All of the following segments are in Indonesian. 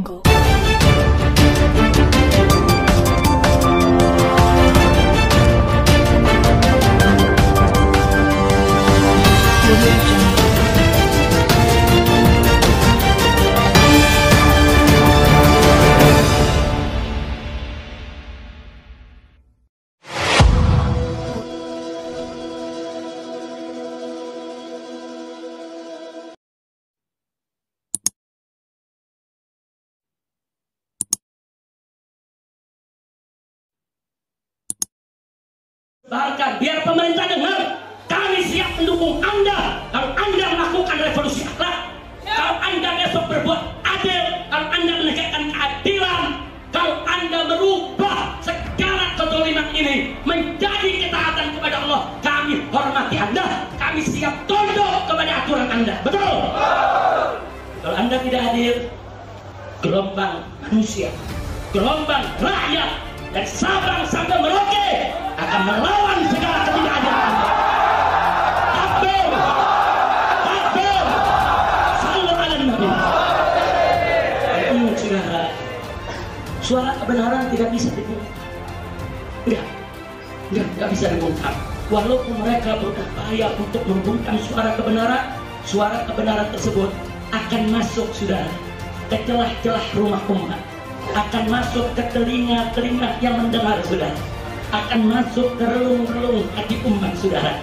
Go. Bahkan biar pemerintah dengar, kami siap mendukung Anda kalau Anda melakukan revolusi akhlak, kalau Anda besok berbuat adil, kalau Anda menegakkan keadilan, kalau Anda merubah segala kezaliman ini menjadi ketaatan kepada Allah. Kami hormati Anda, kami siap tunduk kepada aturan Anda. Betul? Kalau Anda tidak hadir, gelombang manusia, gelombang rakyat dari Sabang sampai Merauke akan melawan segala ketidakadilan. Takbir, takbir, sallu ala nabi. Saudara, suara kebenaran tidak bisa dibungkam. Tidak bisa dibungkam. Walaupun mereka berupaya untuk membungkam suara kebenaran tersebut akan masuk, saudara, ke celah-celah rumah umat, akan masuk ke telinga-telinga yang mendengar, saudara, akan masuk ke relung-relung hati umat, saudara,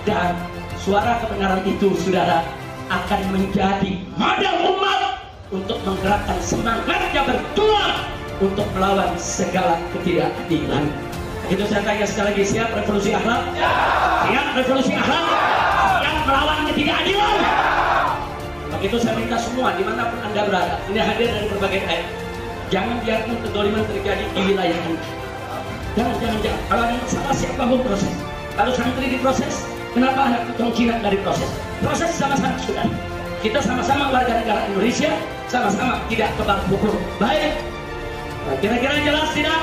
dan suara kebenaran itu, saudara, akan menjadi modal umat untuk menggerakkan semangatnya berjuang untuk melawan segala ketidakadilan. Itu saya tanya sekali lagi, siap revolusi akhlak? Siap revolusi akhlak? Siap melawan ketidakadilan? Begitu saya minta semua dimanapun Anda berada, ini hadir dari berbagai daerah, jangan biarkan kezaliman terjadi di wilayah Anda. Jangan. Kalau ada masalah, siapapun proses. Kalau santri diproses, kenapa anak tutong Cina dari proses? Proses sama-sama, sudah. Kita sama-sama warga negara Indonesia, sama-sama tidak kebal hukum. Baik. Nah, kira-kira jelas tidak?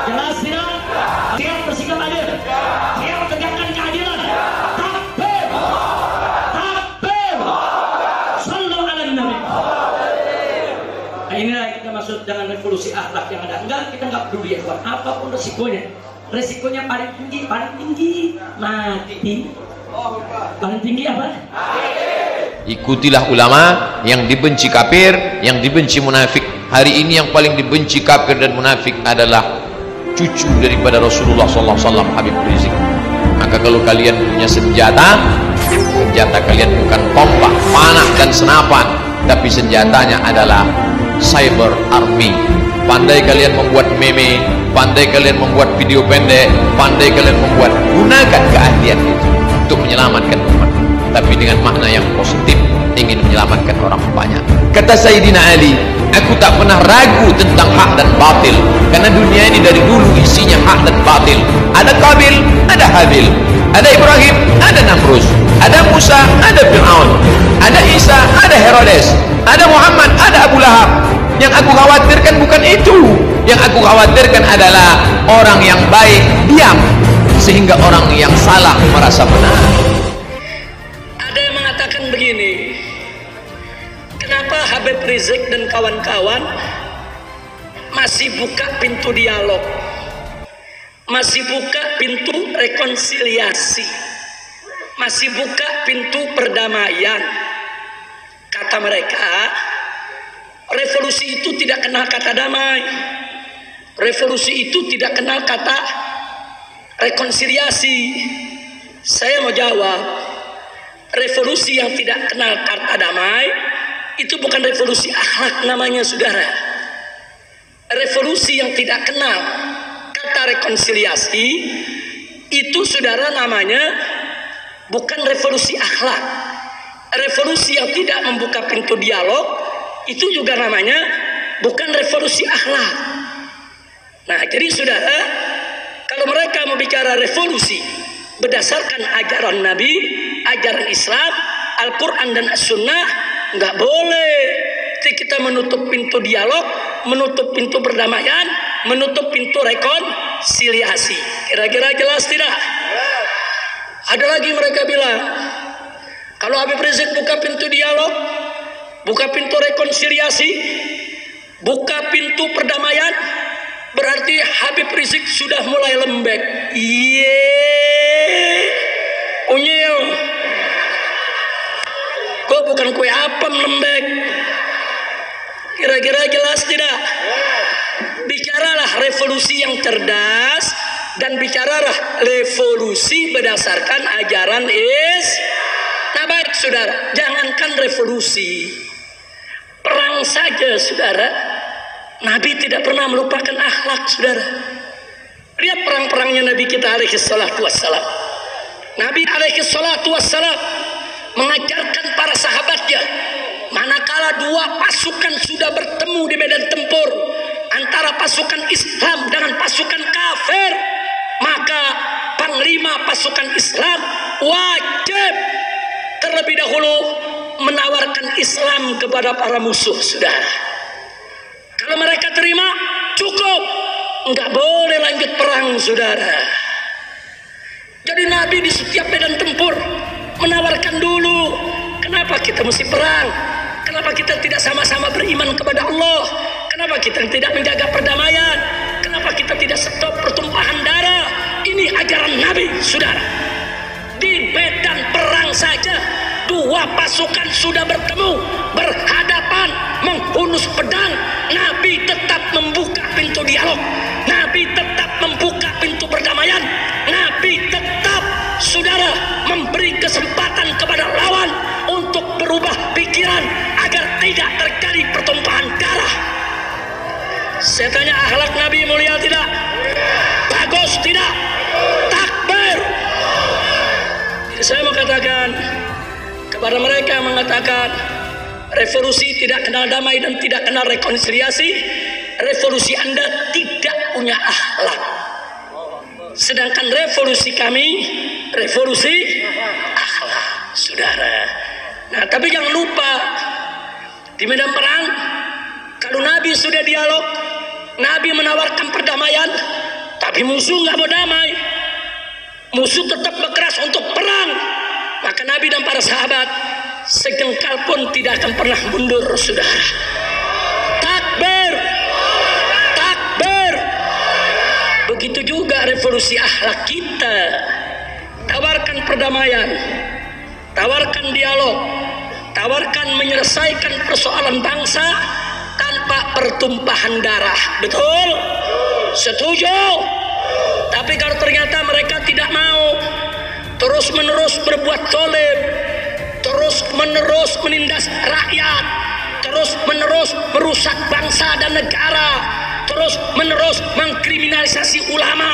Jelas tidak? Siap bersikap adil? Siap tegakkan keadilan? Takbir! Takbir! Sallu ala nabi. Nah, inilah yang kita maksud dengan revolusi akhlak yang ada. Enggak, kita enggak peduli ya kawan, apapun resikonya. Resikonya paling tinggi mati. Paling tinggi apa? Ikutilah ulama yang dibenci kafir, yang dibenci munafik. Hari ini yang paling dibenci kafir dan munafik adalah cucu daripada Rasulullah SAW, Habib Rizik. Maka kalau kalian punya senjata kalian bukan tombak, panah dan senapan, tapi senjatanya adalah cyber army. Pandai kalian membuat meme, pandai kalian membuat video pendek, pandai kalian membuat, gunakan keahlian itu untuk menyelamatkan umat, tapi dengan makna yang positif, ingin menyelamatkan orang banyak. Kata Sayyidina Ali, aku tak pernah ragu tentang hak dan batil, karena dunia ini dari dulu isinya hak dan batil. Ada Qabil, ada Habil, ada Ibrahim, ada Namrus, ada Musa, ada Fir'aun, ada Isa, ada Herodes, ada Muhammad, ada Abu Lahab. Yang aku khawatirkan bukan itu. Yang aku khawatirkan adalah orang yang baik diam, sehingga orang yang salah merasa benar. Ada yang mengatakan begini, kenapa Habib Rizik dan kawan-kawan masih buka pintu dialog, masih buka pintu rekonsiliasi, masih buka pintu perdamaian? Kata mereka, revolusi itu tidak kenal kata damai, revolusi itu tidak kenal kata rekonsiliasi. Saya mau jawab, revolusi yang tidak kenal kata damai itu bukan revolusi akhlak namanya, saudara. Revolusi yang tidak kenal kata rekonsiliasi itu, saudara, namanya bukan revolusi akhlak. Revolusi yang tidak membuka pintu dialog itu juga namanya bukan revolusi akhlak. Nah, jadi saudara, kalau mereka mau bicara revolusi berdasarkan ajaran Nabi, ajaran Islam, Al-Quran dan As-Sunnah, nggak boleh kita menutup pintu dialog, menutup pintu perdamaian, menutup pintu rekonsiliasi. Kira-kira jelas tidak? Ada lagi mereka bilang, kalau Habib Rizik buka pintu dialog, buka pintu rekonsiliasi, buka pintu perdamaian, berarti Habib Rizik sudah mulai lembek. Unyil. Kok bukan kue apem lembek? Kira-kira jelas tidak? Bicaralah revolusi yang cerdas dan bicaralah revolusi berdasarkan ajaran Nah baik saudara, jangankan revolusi, perang saja saudara, Nabi tidak pernah melupakan akhlak saudara. Lihat perang-perangnya Nabi kita alaihi salatu wassalam. Nabi alaihi salatu wassalam mengajarkan para sahabatnya, manakala dua pasukan sudah bertemu di medan tempur antara pasukan Islam dengan pasukan kafir, maka panglima pasukan Islam wajib terlebih dahulu menawarkan Islam kepada para musuh saudara. Kalau mereka terima, cukup, nggak boleh lanjut perang saudara. Jadi Nabi di setiap medan tempur menawarkan dulu, kenapa kita mesti perang? Kenapa kita tidak sama-sama beriman kepada Allah? Kenapa kita tidak menjaga perdamaian? Kenapa kita tidak stop pertumpahan darah? Ini ajaran Nabi saudara. Di medan perang saja dua pasukan sudah bertemu, berhadapan, menghunus pedang, Nabi tetap membuka pintu dialog, Nabi tetap membuka pintu perdamaian, Nabi tetap saudara memberi kesempatan kepada lawan untuk berubah pikiran agar tidak terjadi pertumpahan darah. Saya tanya, akhlak Nabi mulia tidak? Bagus tidak? Takbir. Saya mau katakan kepada mereka yang mengatakan revolusi tidak kenal damai dan tidak kenal rekonsiliasi, revolusi Anda tidak punya akhlak. Sedangkan revolusi kami, revolusi akhlak, saudara. Nah, tapi jangan lupa, di medan perang, kalau Nabi sudah dialog, Nabi menawarkan perdamaian, tapi musuh nggak mau damai. Musuh tetap berkeras untuk perang. Maka Nabi dan para sahabat sejengkal pun tidak akan pernah mundur saudara. Takbir, takbir. Begitu juga revolusi akhlak kita. Tawarkan perdamaian, tawarkan dialog, tawarkan menyelesaikan persoalan bangsa tanpa pertumpahan darah. Betul? Setuju? Tapi kalau ternyata mereka tidak mau, terus menerus berbuat zalim, terus menerus menindas rakyat, terus menerus merusak bangsa dan negara, terus menerus mengkriminalisasi ulama,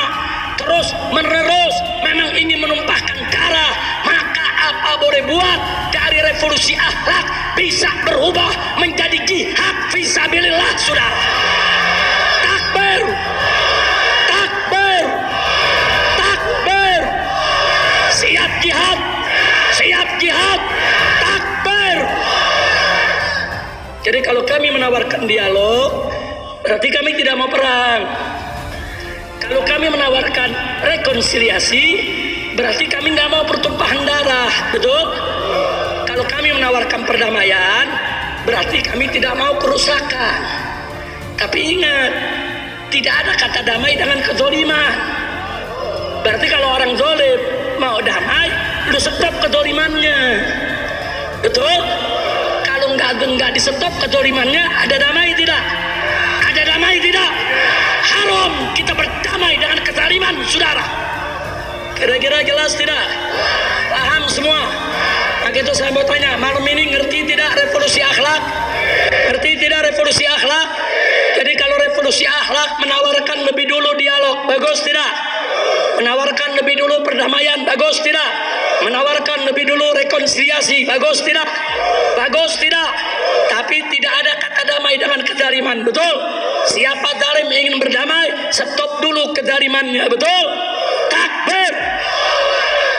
terus menerus memang ingin menumpahkan darah, maka apa boleh buat dari revolusi akhlak bisa berubah menjadi jihad fisabilillah saudara. Takbir, takbir, takbir. Siap jihad, siap jihad, takbir. Jadi kalau kami menawarkan dialog, berarti kami tidak mau perang. Kalau kami menawarkan rekonsiliasi, berarti kami nggak mau pertumpahan darah, betul? Kalau kami menawarkan perdamaian, berarti kami tidak mau kerusakan. Tapi ingat, tidak ada kata damai dengan kezoliman. Berarti kalau orang zolim mau damai, lu stop kezolimannya, betul? Kalau nggak di stop kezolimannya, ada damai tidak? Ada damai tidak? Haram kita berdamai dengan kezaliman, saudara. Kira-kira jelas tidak? Paham semua? Maka itu saya mau tanya, malam ini ngerti tidak revolusi akhlak? Ngerti tidak revolusi akhlak? Jadi kalau revolusi akhlak menawarkan lebih dulu dialog, bagus tidak? Menawarkan lebih dulu perdamaian, bagus tidak? Menawarkan lebih dulu rekonsiliasi, bagus tidak? Bagus tidak? Tapi tidak ada kata damai dengan kezaliman, betul? Siapa zalim ingin berdamai, stop dulu kezalimannya, betul? Takbir.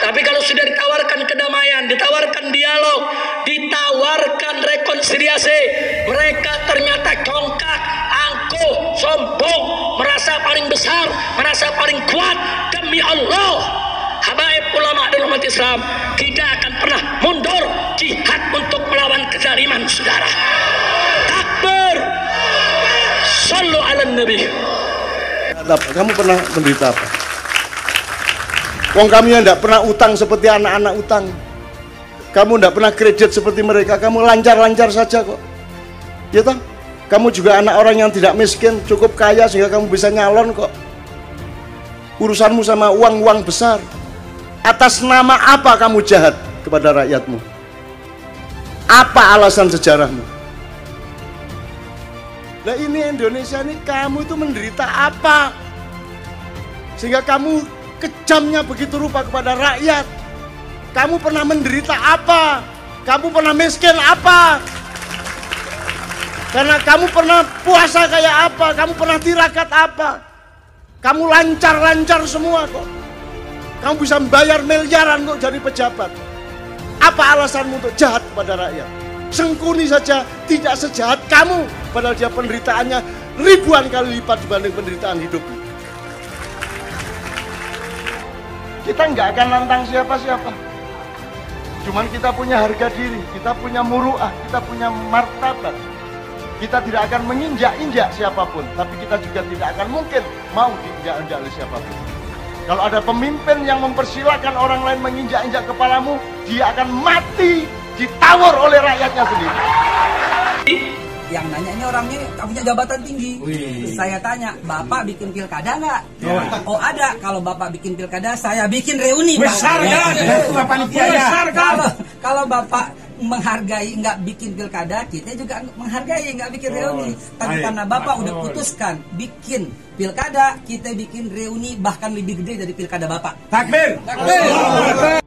Tapi kalau sudah ditawarkan kedamaian, ditawarkan dialog, ditawarkan rekonsiliasi, mereka ternyata congkak, angkuh, sombong, merasa paling besar, merasa paling kuat, demi Allah, habaib ulama dan umat Islam tidak akan pernah mundur jihad untuk melawan kezaliman, saudara. Takbir, النبي. Kamu pernah menderita apa? Wong kami yang tidak pernah utang seperti anak-anak utang. Kamu tidak pernah kredit seperti mereka. Kamu lancar-lancar saja kok. Ya toh? Kamu juga anak orang yang tidak miskin, cukup kaya sehingga kamu bisa nyalon kok. Urusanmu sama uang-uang besar. Atas nama apa kamu jahat kepada rakyatmu? Apa alasan sejarahmu? Nah ini Indonesia ini, kamu itu menderita apa? Sehingga kamu kejamnya begitu rupa kepada rakyat. Kamu pernah menderita apa? Kamu pernah miskin apa? Karena kamu pernah puasa kayak apa? Kamu pernah tirakat apa? Kamu lancar-lancar semua kok. Kamu bisa membayar miliaran kok jadi pejabat. Apa alasanmu untuk jahat kepada rakyat? Sengkuni saja tidak sejahat kamu, padahal dia penderitaannya ribuan kali lipat dibanding penderitaan hidupmu. Kita nggak akan nantang siapa-siapa. Cuman kita punya harga diri, kita punya muruah, kita punya martabat. Kita tidak akan menginjak-injak siapapun, tapi kita juga tidak akan mungkin mau diinjak-injak oleh siapapun. Kalau ada pemimpin yang mempersilahkan orang lain menginjak-injak kepalamu, dia akan mati ditawar oleh rakyatnya sendiri. Yang nanya ini orangnya punya jabatan tinggi. Saya tanya, Bapak bikin pilkada nggak? Oh ada. Kalau Bapak bikin pilkada, saya bikin reuni. Besar kan? Kalau Bapak menghargai nggak bikin pilkada, kita juga menghargai nggak bikin reuni. Tapi karena Bapak udah putuskan bikin pilkada, kita bikin reuni bahkan lebih gede dari pilkada Bapak. Takbir! Takbir!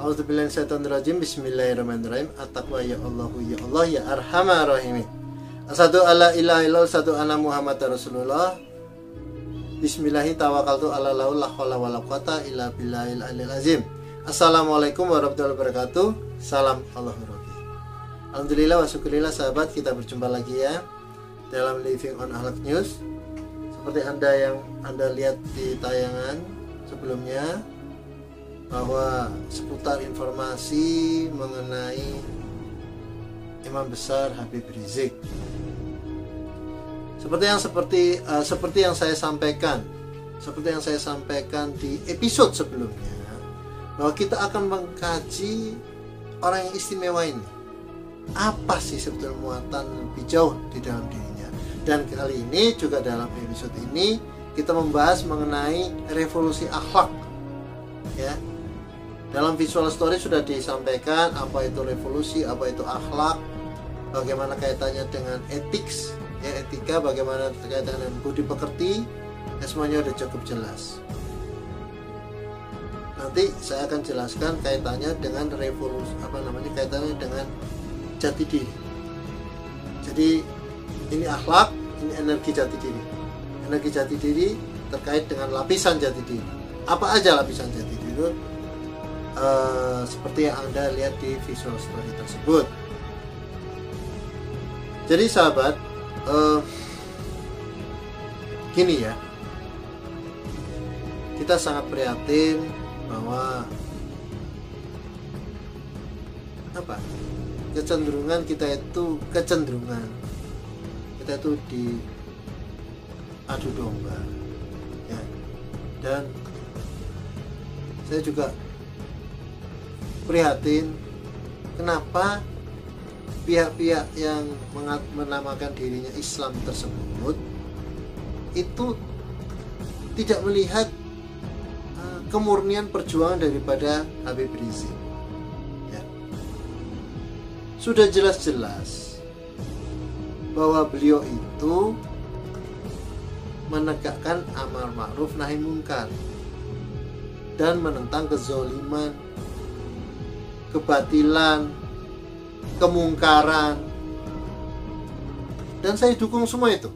A'udzubillahiminasyaitonirrajim. Bismillahirrahmanirrahim. At-taqwa ya Allahu ya Allah ya Arhamar Rahimin. Asyhadu alla ilaha illallah, asyhadu anna Muhammadar Rasulullah. Bismillahi tawakkaltu ala la haula wala quwata illa billahil aliyil azim. Assalamualaikum warahmatullahi wabarakatuh. Salam Allahumma rabbi. Alhamdulillah wa syukurillah sahabat, kita berjumpa lagi ya dalam Living on Akhlak News. Seperti yang Anda lihat di tayangan sebelumnya, bahwa seputar informasi mengenai Imam Besar Habib Rizik, seperti yang saya sampaikan di episode sebelumnya, bahwa kita akan mengkaji orang yang istimewa ini. Apa sih sebetulnya muatan lebih jauh di dalam dirinya? Dan kali ini juga dalam episode ini kita membahas mengenai revolusi akhlak. Ya, dalam visual story sudah disampaikan apa itu revolusi, apa itu akhlak, bagaimana kaitannya dengan ethics, ya, etika, bagaimana kaitannya dengan budi pekerti, ya, semuanya sudah cukup jelas. Nanti saya akan jelaskan kaitannya dengan revolusi, kaitannya dengan jati diri. Jadi ini akhlak, ini energi jati diri. Energi jati diri terkait dengan lapisan jati diri. Apa aja lapisan jati diri itu? Seperti yang Anda lihat di visual story tersebut. Jadi sahabat, gini ya, kita sangat prihatin bahwa kecenderungan kita itu di adu domba, ya. Dan saya juga prihatin kenapa pihak-pihak yang menamakan dirinya Islam tersebut itu tidak melihat kemurnian perjuangan daripada Habib Rizik. Ya. Sudah jelas-jelas bahwa beliau itu menegakkan amar ma'ruf nahi munkar dan menentang kezaliman, kebatilan, kemungkaran. Dan saya dukung semua itu.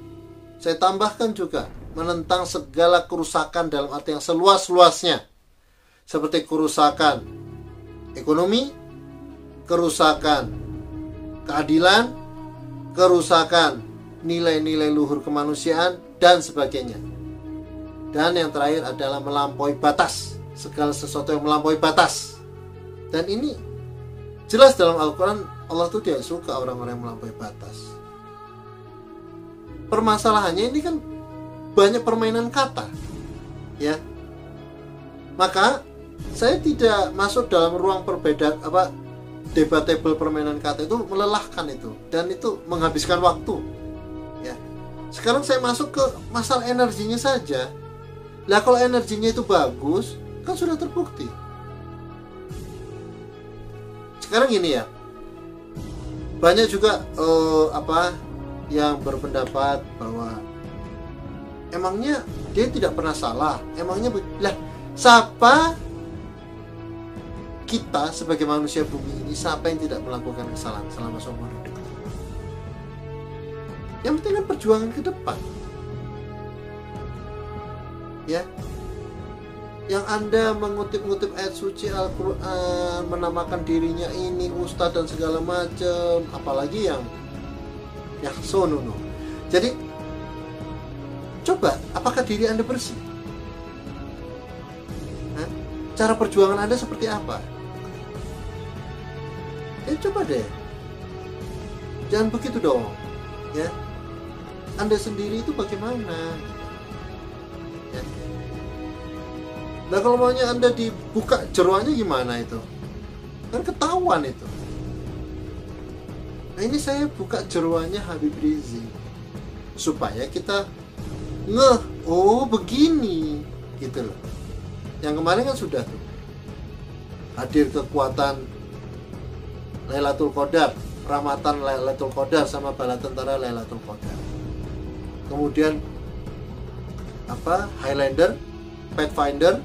Saya tambahkan juga menentang segala kerusakan dalam arti yang seluas-luasnya, seperti kerusakan ekonomi, kerusakan keadilan, kerusakan nilai-nilai luhur kemanusiaan, dan sebagainya. Dan yang terakhir adalah melampaui batas, segala sesuatu yang melampaui batas. Dan ini jelas dalam Al-Quran, Allah tuh tidak suka orang-orang yang melampaui batas. Permasalahannya ini kan banyak permainan kata, ya. Maka saya tidak masuk dalam ruang perbedaan debatable permainan kata, itu melelahkan itu, dan itu menghabiskan waktu, ya. Sekarang saya masuk ke masalah energinya saja. Lah kalau energinya itu bagus, kan sudah terbukti. Sekarang gini ya, banyak juga yang berpendapat bahwa emangnya dia tidak pernah salah. Emangnya lah, siapa kita sebagai manusia bumi ini, siapa yang tidak melakukan kesalahan selama seumur hidup? Yang penting kan perjuangan ke depan, ya. Yang Anda mengutip-ngutip ayat suci Al-Quran, menamakan dirinya ini ustadz dan segala macam, apalagi yang sono. Jadi coba, apakah diri Anda bersih? Cara perjuangan Anda seperti apa? Coba deh, jangan begitu dong, ya. Anda sendiri itu bagaimana? Ya. Nah kalau maunya Anda dibuka jeroannya gimana itu? Kan ketahuan itu. Nah ini saya buka jeroannya Habib Rizik supaya kita oh begini, gitu loh. Yang kemarin kan sudah tuh hadir kekuatan Lailatul Qadar, rahmatan Lailatul Qadar sama bala tentara Lailatul Qadar. Kemudian Highlander, Pathfinder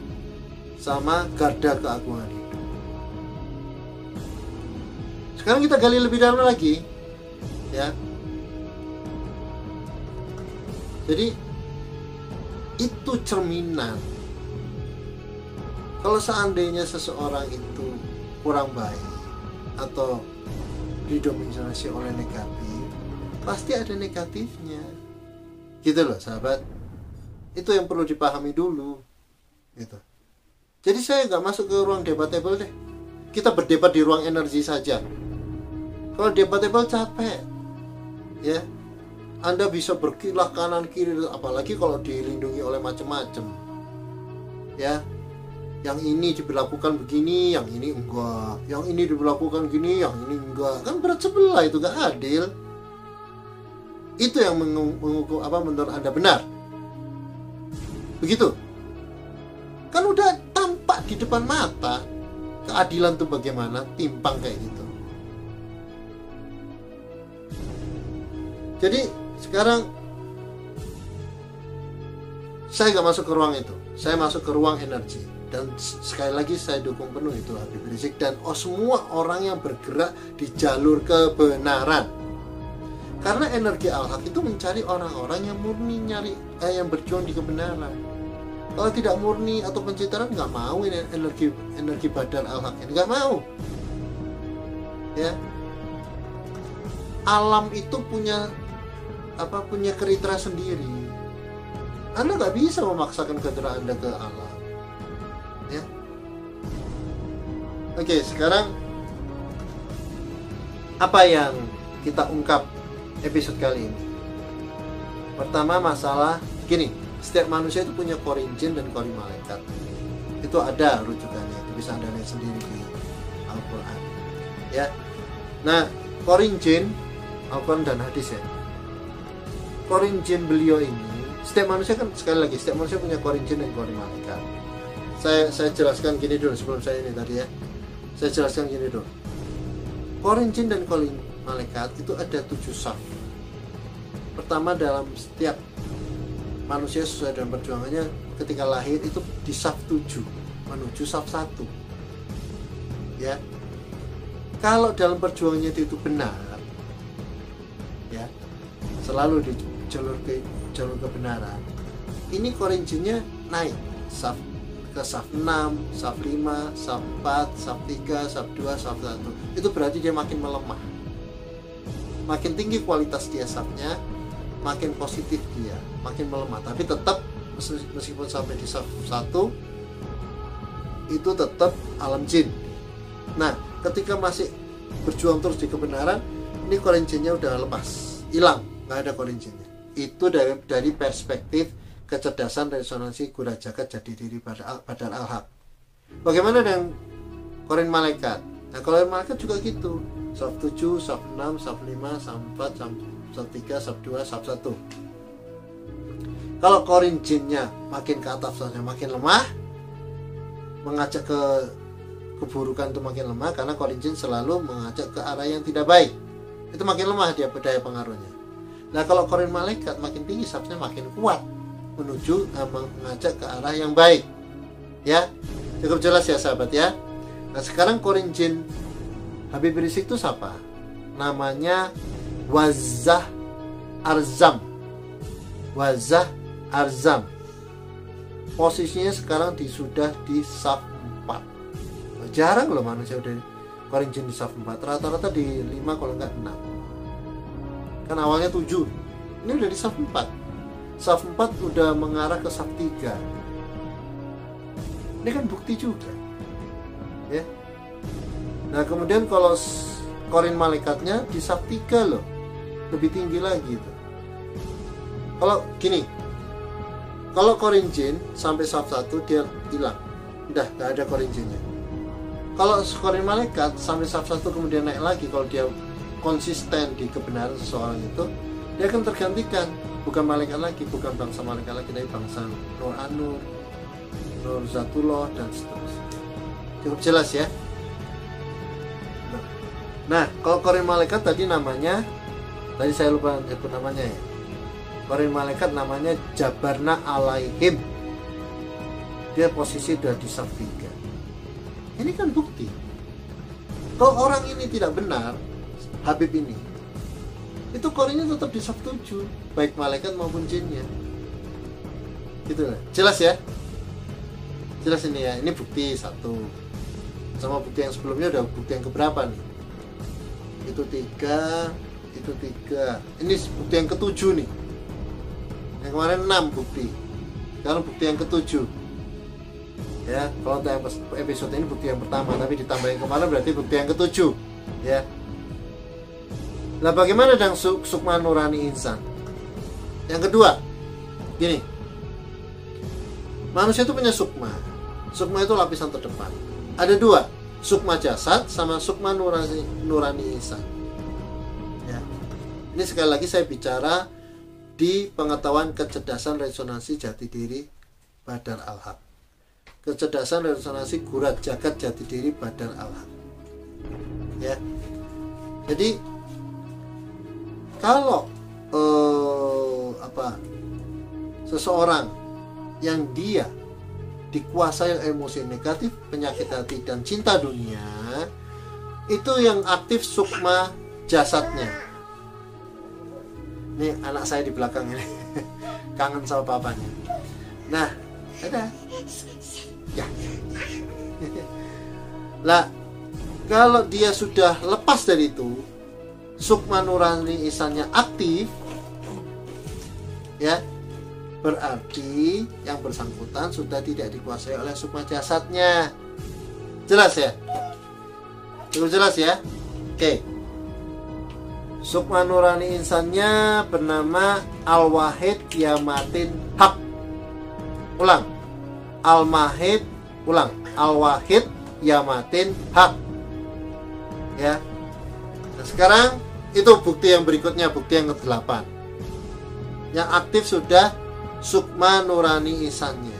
sama Garda Keagungan Hidup. Sekarang kita gali lebih dalam lagi, ya. Jadi itu cerminan. Kalau seandainya seseorang itu kurang baik atau didominasi oleh negatif, pasti ada negatifnya. Gitu loh sahabat. Itu yang perlu dipahami dulu, gitu. Jadi saya nggak masuk ke ruang debatable deh. Kita berdebat di ruang energi saja. Kalau debatable capek, ya. Anda bisa berkilah kanan kiri, apalagi kalau dilindungi oleh macam-macam, ya. Yang ini diberlakukan begini, yang ini enggak. Yang ini diberlakukan gini, yang ini enggak. Kan berat sebelah, itu gak adil. Itu yang mengukur apa menurut Anda benar. Begitu. Kan udah tampak di depan mata keadilan itu bagaimana, timpang kayak gitu. Jadi sekarang saya gak masuk ke ruang itu. Saya masuk ke ruang energi. Dan sekali lagi saya dukung penuh itu Habib Rizik dan semua orang yang bergerak di jalur kebenaran. Karena energi Al-Haq itu mencari orang-orang yang murni yang berjuang di kebenaran. Kalau tidak murni atau pencitraan, nggak mau ini energi badan Al-Haq ini, nggak mau. Ya, alam itu punya kriteria sendiri. Anda nggak bisa memaksakan kehendak Anda ke alam. Ya. Oke, sekarang apa yang kita ungkap episode kali ini? Pertama, masalah gini, setiap manusia itu punya korin jin dan korin malaikat. Itu ada rujukannya, itu bisa Anda lihat sendiri di Al-Quran. Ya. Nah, korin jin, Al-Quran dan hadis ya. Korin jin beliau ini, setiap manusia kan sekali lagi, setiap manusia punya korin jin dan korin malaikat. Saya jelaskan gini dulu sebelum saya ini tadi ya. Saya jelaskan gini dulu. Korin jin dan korin malaikat itu ada 7 saf. Pertama, dalam setiap manusia sesuai dengan perjuangannya ketika lahir itu di saf 7 menuju saf 1. Ya. Kalau dalam perjuangannya itu benar, ya, selalu di jalur kebenaran, ini korin jinnya naik saf ke saf 6, saf 5, saf 4, saf 3, saf 2, saf 1. Itu berarti dia makin melemah. Makin tinggi kualitas dia safnya, makin positif dia, makin melemah. Tapi tetap meskipun sampai di saf 1 itu tetap alam jin. Nah, ketika masih berjuang terus di kebenaran, ini korin jinnya udah lepas, hilang, nggak ada korin jinnya. Itu dari perspektif kecerdasan resonansi gura jagat jati diri badan Al-Haq. Bagaimana dengan korin malaikat? Nah, korin malaikat juga gitu. Saf 7, saf 6, saf 5, saf 4, saf 3, saf 2, saf 1. Kalau korin jinnya makin ke atas, makin lemah, mengajak ke keburukan itu makin lemah, karena korin jin selalu mengajak ke arah yang tidak baik. Itu makin lemah dia daya pengaruhnya. Nah, kalau korin malaikat makin tinggi, safnya makin kuat menuju mengajak ke arah yang baik. Ya, cukup jelas ya sahabat ya. Nah, sekarang korin jin Habib Rizik itu siapa? Namanya Wazah Arzam. Wazah Arzam. Posisinya sekarang sudah di saf 4. Jarang loh manusia udah korin jin di saf 4. Rata-rata di 5 kalau enggak 6. Kan awalnya 7. Ini udah di saf 4. Saf 4 udah mengarah ke saf 3. Ini kan bukti juga, ya. Nah, kemudian kalau korin malaikatnya di saf 3 loh, lebih tinggi lagi itu. Kalau gini, kalau korin jin sampai saf 1 dia hilang, udah gak ada korin jinnya. Kalau korin malaikat sampai saf 1 kemudian naik lagi, kalau dia konsisten di kebenaran seseorang itu, dia akan tergantikan. Bukan malaikat lagi, bukan bangsa malaikat lagi, tapi bangsa Nur An-Nur, Nur Zatullah, dan seterusnya. Cukup jelas ya. Nah, kalau korin malaikat tadi namanya, tadi saya lupa nyebut namanya ya. Korin malaikat namanya Jabarna Alaihim. Dia posisi udah di saf 3. Ini kan bukti. Kalau orang ini tidak benar, Habib ini, itu Qur'annya tetap disetujui, baik malaikat maupun jinnya. Gitu lah. Jelas ya? Jelas ini ya. Ini bukti satu. Sama bukti yang sebelumnya udah bukti yang keberapa nih? Itu 3, itu 3. Ini bukti yang ke-7 nih. Yang kemarin 6 bukti. Sekarang bukti yang ke-7. Ya, kalau untuk episode ini bukti yang pertama, tapi ditambah yang kemarin berarti bukti yang ke-7. Ya. Nah, bagaimana dengan sukma nurani insan? Yang kedua, gini. Manusia itu punya sukma. Sukma itu lapisan terdepan. Ada 2, sukma jasad sama sukma nurani insan. Ya. Ini sekali lagi saya bicara di pengetahuan kecerdasan resonansi jati diri Badar Al-Haq. Kecerdasan resonansi gurat jagat jati diri Badar Al-Haq. Ya. Jadi kalau seseorang yang dia dikuasai emosi negatif, penyakit hati dan cinta dunia, itu yang aktif sukma jasadnya. Nih anak saya di belakang ini kangen sama papanya. Nah, ada ya. Lah, kalau dia sudah lepas dari itu, sukma nurani isannya aktif, ya, berarti yang bersangkutan sudah tidak dikuasai oleh sukma jasadnya. Jelas ya? Cukup jelas ya? Oke. Sukma nurani insannya bernama Al-Wahid Yamatin Haq. Ulang. Al-Mahid, ulang. Al-Wahid Yamatin Haq. Ya. Nah, sekarang itu bukti yang berikutnya, bukti yang ke-8. Yang aktif sudah sukma nurani isannya.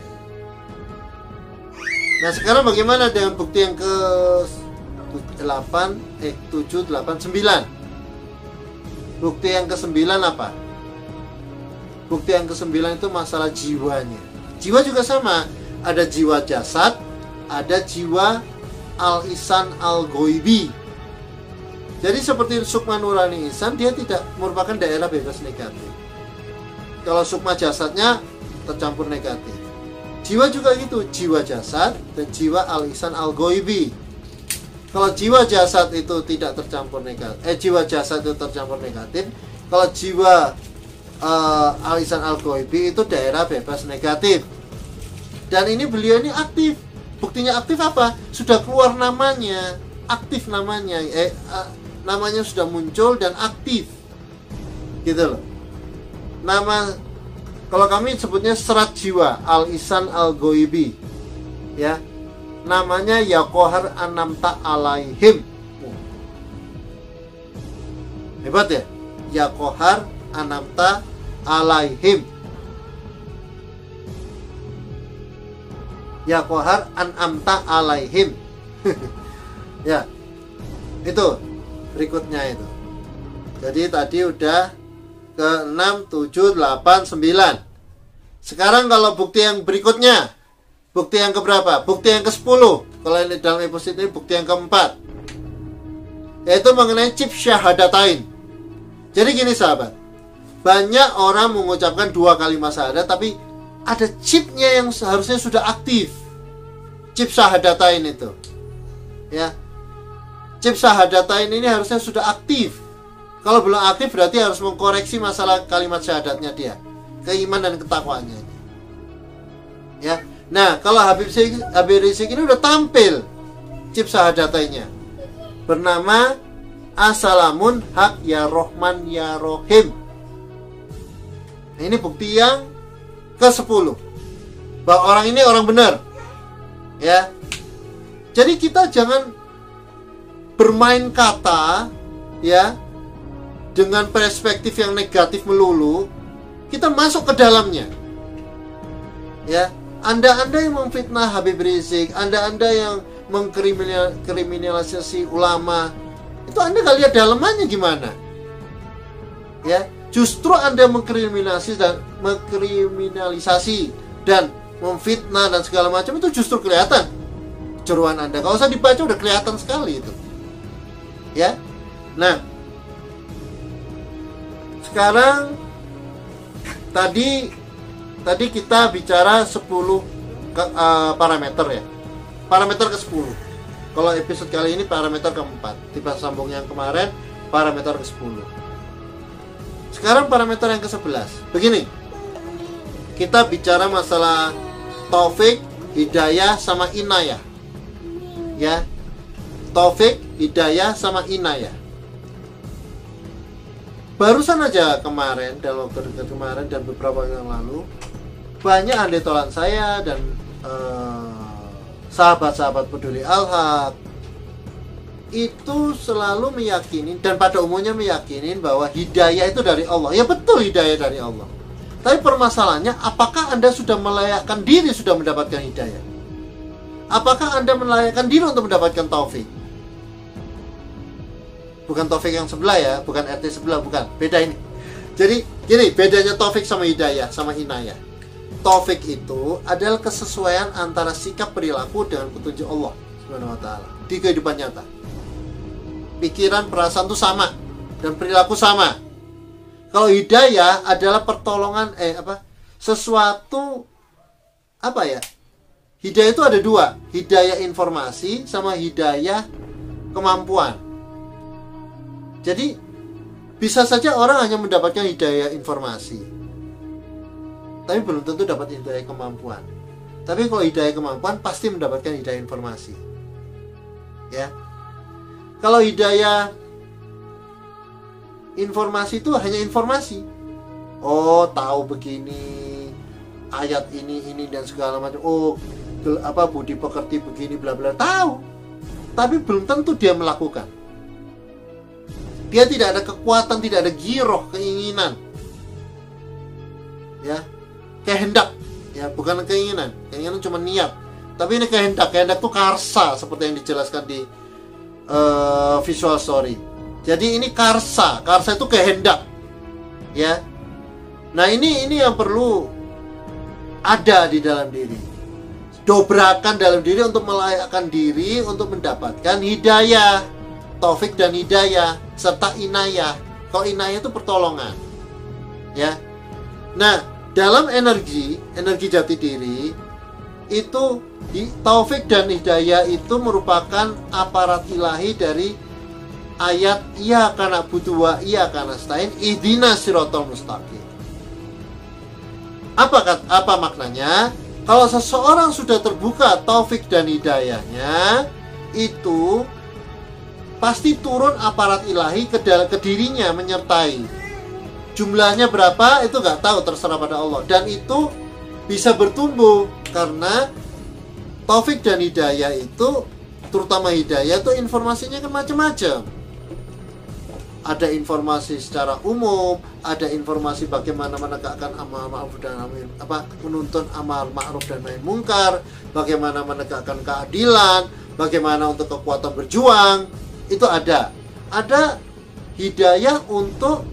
Nah, sekarang bagaimana dengan bukti yang ke-7, 8, 9? Bukti yang ke-9 apa? Bukti yang ke-9 itu masalah jiwanya. Jiwa juga sama. Ada jiwa jasad, ada jiwa al-isan al-goibi. Jadi seperti sukma nurani insan, dia tidak merupakan daerah bebas negatif. Kalau sukma jasadnya tercampur negatif. Jiwa juga gitu, jiwa jasad dan jiwa al-isan al-goibi. Kalau jiwa jasad itu tidak tercampur negatif, jiwa jasad itu tercampur negatif. Kalau jiwa al-isan al-goibi itu daerah bebas negatif. Dan ini beliau ini aktif. Buktinya aktif apa? Sudah keluar namanya, aktif namanya. Namanya sudah muncul dan aktif. Gitu loh. Nama, kalau kami sebutnya serat jiwa al-isan al-goibi, ya, namanya Yakohar Anamta Alaihim. Hebat ya, Yakohar Anamta Alaihim. Yakohar Anamta Alaihim. Ya, itu berikutnya itu. Jadi tadi udah ke 6, 7, 8, 9. Sekarang kalau bukti yang berikutnya, bukti yang keberapa? Bukti yang ke-10. Kalau ini dalam episode ini bukti yang keempat, yaitu mengenai chip syahadatain. Jadi gini sahabat, banyak orang mengucapkan 2 kalimat syahadat, tapi ada chipnya yang seharusnya sudah aktif. Chip syahadatain itu, ya, chip syahadatain ini harusnya sudah aktif. Kalau belum aktif berarti harus mengkoreksi masalah kalimat syahadatnya dia, keimanan dan ketakwaannya. Ya. Nah, kalau Habib Rizik ini udah tampil chip syahadatainya, bernama Assalamun Haq Ya Rohman Ya Rohim. Nah, ini bukti yang ke-10 bahwa orang ini orang benar. Ya. Jadi kita jangan bermain kata, ya, dengan perspektif yang negatif melulu. Kita masuk ke dalamnya. Ya. Anda yang memfitnah Habib Rizik, Anda yang mengkriminalisasi ulama, itu Anda nggak lihat dalamannya gimana? Ya, justru Anda mengkriminalisasi dan memfitnah dan segala macam, itu justru kelihatan kejeruan Anda. Kalau usah dibaca udah kelihatan sekali itu. Ya. Nah, sekarang tadi kita bicara 10 parameter ya. Parameter ke-10. Kalau episode kali ini parameter ke-4. Tiba sambung yang kemarin parameter ke-10. Sekarang parameter yang ke-11. Begini. Kita bicara masalah taufik, hidayah sama inayah. Ya. Taufik, hidayah sama inayah. Barusan aja kemarin, dalam waktu dekat kemarin dan beberapa yang lalu, banyak andai tolan saya dan sahabat-sahabat peduli al-haq itu selalu meyakini dan pada umumnya meyakini bahwa hidayah itu dari Allah. Ya betul, hidayah dari Allah. Tapi permasalahannya, apakah Anda sudah melayakkan diri sudah mendapatkan hidayah? Apakah Anda melayakkan diri untuk mendapatkan taufik? Bukan taufik yang sebelah ya, bukan RT sebelah, bukan. Beda ini. Jadi, gini, bedanya taufik sama hidayah, sama inayah. Taufik itu adalah kesesuaian antara sikap perilaku dengan petunjuk Allah Subhanahu wa taala di kehidupan nyata. Pikiran, perasaan itu sama dan perilaku sama. Kalau hidayah adalah pertolongan sesuatu hidayah itu ada dua, hidayah informasi sama hidayah kemampuan. Jadi bisa saja orang hanya mendapatkan hidayah informasi, tapi belum tentu dapat hidayah kemampuan. Tapi kalau hidayah kemampuan pasti mendapatkan hidayah informasi. Ya. Kalau hidayah informasi itu hanya informasi. Oh, tahu begini, ayat ini dan segala macam. Oh, budi pekerti begini bla bla, tahu. Tapi belum tentu dia melakukan. Dia tidak ada kekuatan, tidak ada giroh, keinginan. Ya. Kehendak, ya, bukan keinginan. Keinginan cuma niat. Tapi ini kehendak. Kehendak itu karsa seperti yang dijelaskan di Visual Story. Jadi ini karsa. Karsa itu kehendak. Ya. Nah, ini yang perlu ada di dalam diri. Dobrakan dalam diri untuk melayakkan diri untuk mendapatkan hidayah, taufik dan hidayah serta inayah. Kalau inayah itu pertolongan. Ya. Nah, dalam energi jati diri itu taufik dan hidayah itu merupakan aparat ilahi dari ayat iyyaka na'budu wa iyyaka nasta'in ihdinas siratal mustaqim. Apa maknanya? Kalau seseorang sudah terbuka taufik dan hidayahnya, itu pasti turun aparat ilahi ke dirinya menyertai. Jumlahnya berapa itu nggak tahu, terserah pada Allah. Dan itu bisa bertumbuh karena taufik dan hidayah itu, terutama hidayah itu informasinya kan macam-macam. Ada informasi secara umum, ada informasi bagaimana menegakkan amar ma'ruf dan menuntun amar ma'ruf dan nahi mungkar, bagaimana menegakkan keadilan, bagaimana untuk kekuatan berjuang, itu ada. Ada hidayah untuk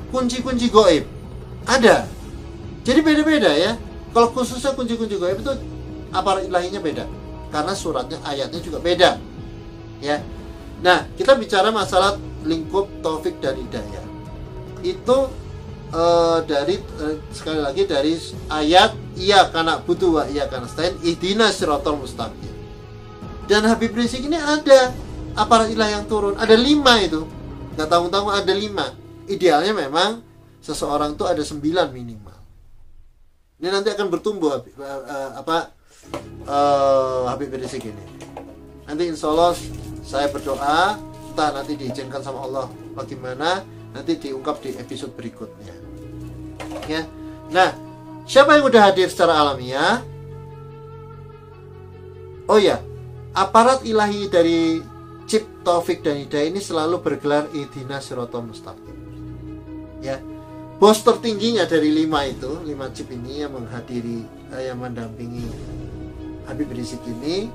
kunci-kunci gaib. Ada. Jadi beda-beda ya. Kalau khususnya kunci-kunci gaib itu aparat ilahinya beda. Karena suratnya, ayatnya juga beda. Ya. Nah, kita bicara masalah lingkup taufik dan hidayah. Itu sekali lagi dari ayat iyyaka na'budu wa iyyaka nasta'in ihdinas siratal mustaqim. Dan Habib Rizik ini ada aparat ilahi yang turun. Ada 5 itu. Nggak tanggung-tanggung ada 5. Idealnya memang seseorang itu ada 9 minimal. Ini nanti akan bertumbuh Habib Rizik ini. Nanti insya Allah saya berdoa, entah nanti diizinkan sama Allah bagaimana, nanti diungkap di episode berikutnya. Ya. Nah, siapa yang udah hadir secara alamiah? Oh ya, aparat ilahi dari chip taufik dan hidayah ini selalu bergelar ihdinas siratal mustaqim. Ya, bos tertingginya dari 5 itu, 5 chip ini yang menghadiri, yang mendampingi Habib Rizik ini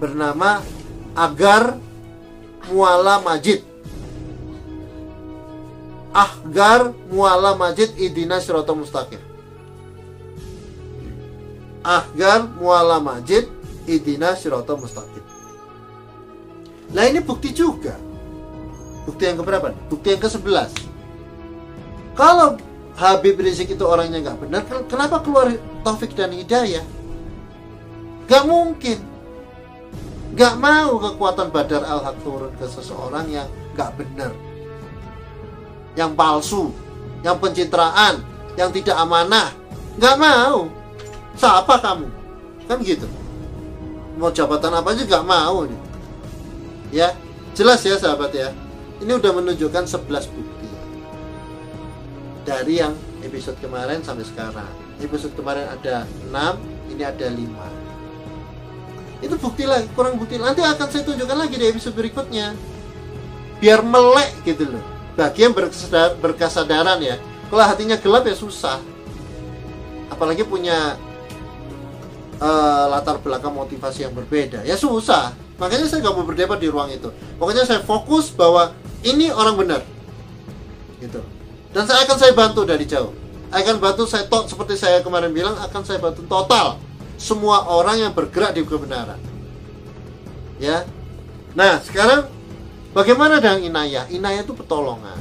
bernama Agar Mualla Majid. Agar Mualla Majid ihdinas siratal mustaqim. Agar Mualla Majid ihdinas siratal mustaqim. Nah, ini bukti juga Bukti yang keberapa? Bukti yang ke-11. Kalau Habib Rizik itu orangnya nggak benar, kenapa keluar taufik dan hidayah? Gak mungkin. Gak mau kekuatan Badar Al-Haq turun ke seseorang yang gak benar, yang palsu, yang pencitraan, yang tidak amanah. Gak mau. Siapa kamu? Kan gitu. Mau jabatan apa aja gak mau nih. Ya, jelas ya sahabat ya. Ini udah menunjukkan 11 bukti dari yang episode kemarin sampai sekarang. Episode kemarin ada 6, ini ada 5. Itu bukti lagi, kurang bukti. Nanti akan saya tunjukkan lagi di episode berikutnya. Biar melek gitu loh. Bagi yang berkesadaran ya. Kalau hatinya gelap ya susah. Apalagi punya latar belakang motivasi yang berbeda, ya susah. Makanya saya gak mau berdebat di ruang itu. Pokoknya saya fokus bahwa ini orang benar gitu. Dan saya bantu dari jauh. Akan bantu saya seperti saya kemarin bilang, akan saya bantu total semua orang yang bergerak di kebenaran. Ya. Nah, sekarang bagaimana dengan inayah? Inayah itu pertolongan.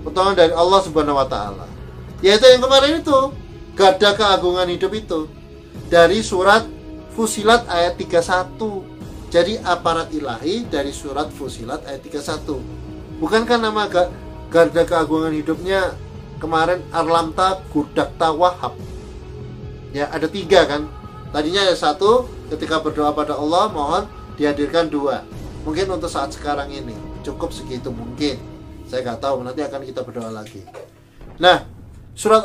Pertolongan dari Allah Subhanahu wa taala. Yaitu yang kemarin itu, garda keagungan hidup itu. Dari surat Fusilat ayat 31. Jadi aparat ilahi dari surat Fusilat ayat 31. Bukankah nama garda keagungan hidupnya kemarin Arlamta Gurdakta Wahab? Ya, ada 3 kan? Tadinya ada 1, ketika berdoa pada Allah mohon dihadirkan 2. Mungkin untuk saat sekarang ini cukup segitu mungkin. Saya nggak tahu, nanti akan kita berdoa lagi. Nah, surat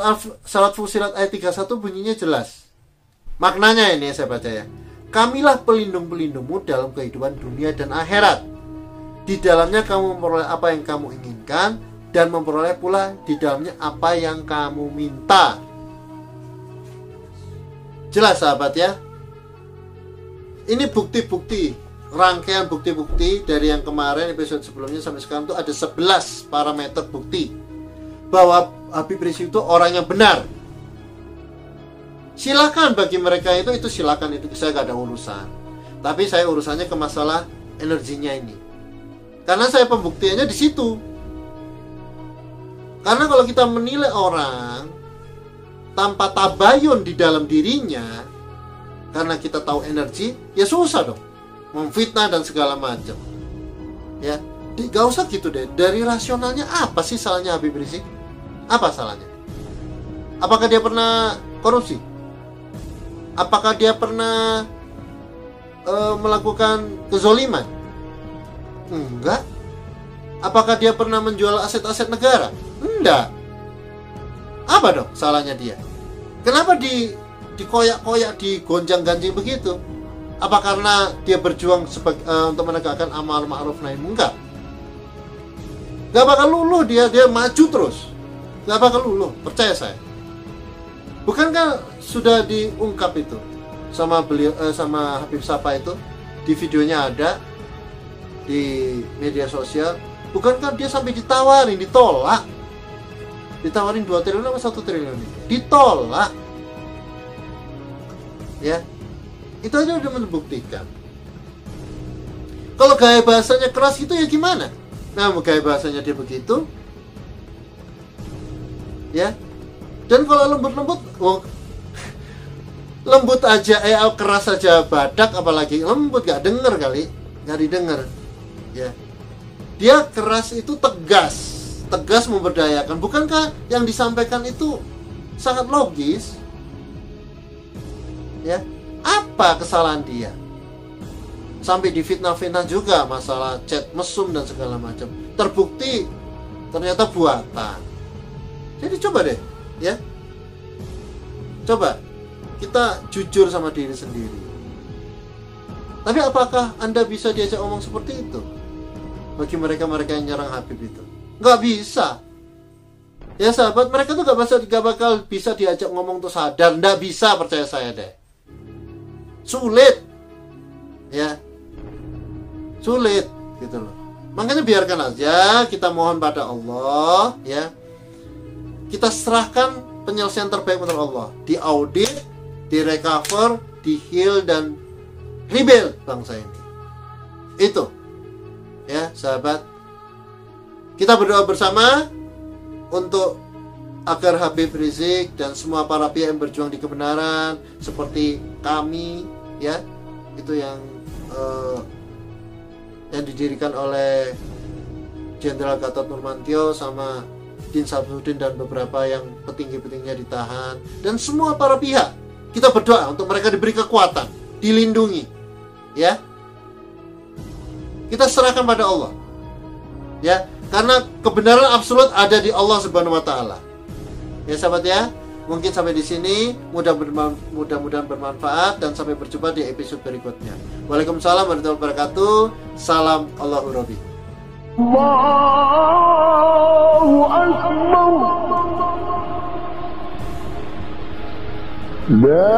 Fusilat ayat 31 bunyinya jelas. Maknanya ini saya baca ya. Kamilah pelindung-pelindungmu dalam kehidupan dunia dan akhirat. Di dalamnya kamu memperoleh apa yang kamu inginkan, dan memperoleh pula di dalamnya apa yang kamu minta. Jelas sahabat ya. Ini bukti-bukti, rangkaian bukti-bukti dari yang kemarin episode sebelumnya sampai sekarang itu ada 11 parameter bukti bahwa Habib Rizik itu orang yang benar. Silakan bagi mereka itu silakan, itu saya gak ada urusan. Tapi saya urusannya ke masalah energinya ini. Karena saya pembuktiannya di situ. Karena kalau kita menilai orang tanpa tabayun di dalam dirinya, karena kita tahu energi, ya susah dong memfitnah dan segala macam. Ya, gak usah gitu deh. Dari rasionalnya apa sih salahnya Habib Rizik? Apa salahnya? Apakah dia pernah korupsi? Apakah dia pernah melakukan kezoliman? Enggak. Apakah dia pernah menjual aset-aset negara? Enggak. Apa dong salahnya dia? Kenapa dikoyak-koyak, digonjang-ganjing begitu? Apa karena dia berjuang untuk menegakkan amal ma'ruf nahi munkar? Gak bakal luluh dia maju terus. Gak bakal luluh, percaya saya. Bukankah sudah diungkap itu sama beliau, sama Habib Sapa itu, di videonya ada di media sosial? Bukankah dia sampai ditawarin, ditolak? Ditawarin 2 triliun atau 1 triliun? Ditolak. Ya, itu aja udah membuktikan. Kalau gaya bahasanya keras itu ya gimana? Nah, gaya bahasanya dia begitu, ya. Dan kalau lembut-lembut, lembut aja, keras aja badak, apalagi lembut, gak denger kali, gak didengar, ya. Dia keras itu tegas memberdayakan. Bukankah yang disampaikan itu sangat logis? Ya, apa kesalahan dia? Sampai difitnah-fitnah juga masalah chat mesum dan segala macam. Terbukti ternyata buatan. Jadi coba deh, ya. Coba kita jujur sama diri sendiri. Tapi apakah Anda bisa diajak ngomong seperti itu? Bagi mereka-mereka yang nyerang Habib itu, nggak bisa. Ya sahabat, mereka tuh gak bakal bisa diajak ngomong tuh sadar. Nggak bisa, percaya saya deh. Sulit, ya, sulit gitu loh. Makanya biarkan aja, kita mohon pada Allah, ya. Kita serahkan penyelesaian terbaik untuk Allah. Diaudit, direcover, di-heal dan rebuild bangsa ini. Itu, ya sahabat. Kita berdoa bersama untuk agar Habib Rizik dan semua para pihak yang berjuang di kebenaran seperti kami, ya, itu yang didirikan oleh Jenderal Gatot Nurmantio sama Din Sabzudin dan beberapa yang petinggi-petingginya ditahan, dan semua para pihak, kita berdoa untuk mereka diberi kekuatan, dilindungi, ya. Kita serahkan pada Allah, ya, karena kebenaran absolut ada di Allah Subhanahu wa taala. Ya sahabat ya, mungkin sampai di sini, mudah-mudahan bermanfaat, dan sampai berjumpa di episode berikutnya. Waalaikumsalam warahmatullahi wabarakatuh. Salam Allahu Rabbi. Allahu Akbar. La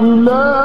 ilaha